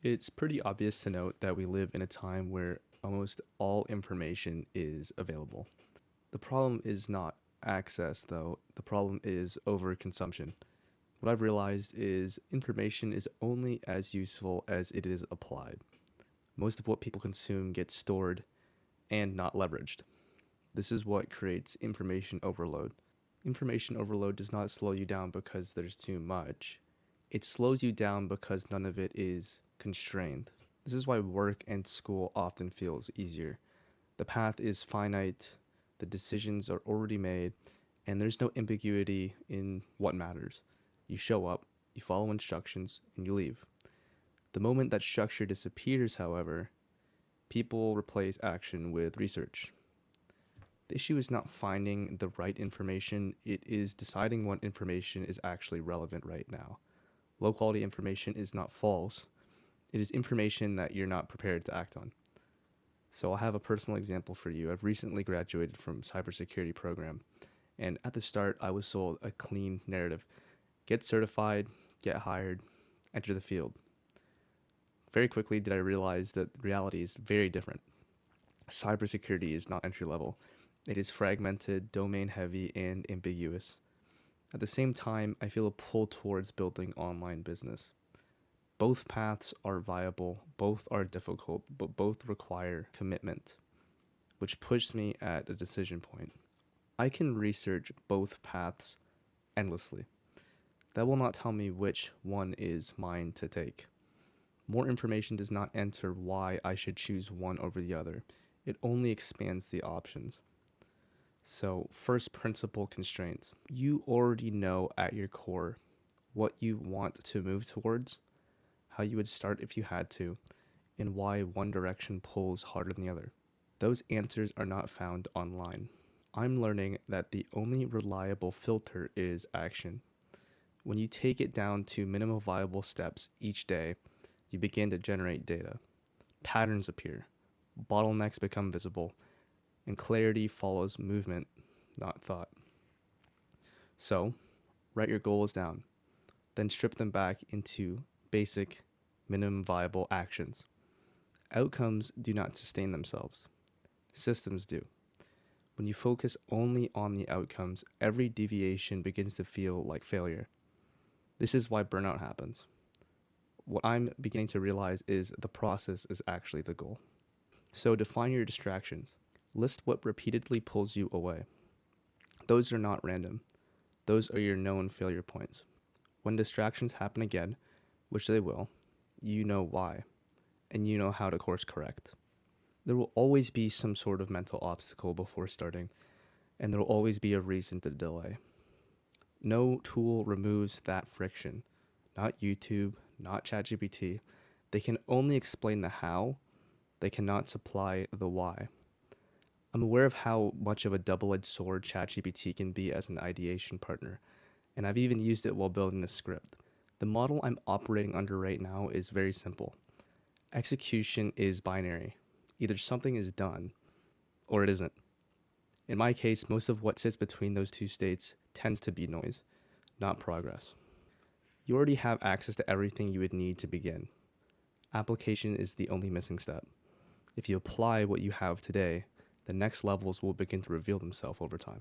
It's pretty obvious to note that we live in a time where almost all information is available. The problem is not access, though, the problem is overconsumption. What I've realized is information is only as useful as it is applied. Most of what people consume gets stored and not leveraged. This is what creates information overload. Information overload does not slow you down because there's too much. It slows you down because none of it is constrained. This is why work and school often feels easier. The path is finite, the decisions are already made, and there's no ambiguity in what matters. You show up, you follow instructions, and you leave. The moment that structure disappears, however, people replace action with research. The issue is not finding the right information, it is deciding what information is actually relevant right now. Low quality information is not false, it is information that you're not prepared to act on. So I'll have a personal example for you. I've recently graduated from cybersecurity program, and at the start I was sold a clean narrative. Get certified, get hired, enter the field. Very quickly did I realize that reality is very different. Cybersecurity is not entry level. It is fragmented, domain heavy, and ambiguous. At the same time, I feel a pull towards building online business. Both paths are viable, both are difficult, but both require commitment, which puts me at a decision point. I can research both paths endlessly. That will not tell me which one is mine to take. More information does not enter why I should choose one over the other. It only expands the options. So, first principle constraints. You already know at your core what you want to move towards, how you would start if you had to, and why one direction pulls harder than the other. Those answers are not found online. I'm learning that the only reliable filter is action. When you take it down to minimal viable steps each day, you begin to generate data. Patterns appear, bottlenecks become visible, and clarity follows movement, not thought. So, write your goals down, then strip them back into basic, minimum viable actions. Outcomes do not sustain themselves, systems do. When you focus only on the outcomes, every deviation begins to feel like failure. This is why burnout happens. What I'm beginning to realize is the process is actually the goal. So define your distractions. List what repeatedly pulls you away. Those are not random. Those are your known failure points. When distractions happen again, which they will, you know why, and you know how to course correct. There will always be some sort of mental obstacle before starting, and there will always be a reason to delay. No tool removes that friction. Not YouTube, not ChatGPT. They can only explain the how, they cannot supply the why. I'm aware of how much of a double-edged sword ChatGPT can be as an ideation partner, and I've even used it while building the script. The model I'm operating under right now is very simple. Execution is binary. Either something is done or it isn't. In my case, most of what sits between those two states tends to be noise, not progress. You already have access to everything you would need to begin. Application is the only missing step. If you apply what you have today, the next levels will begin to reveal themselves over time.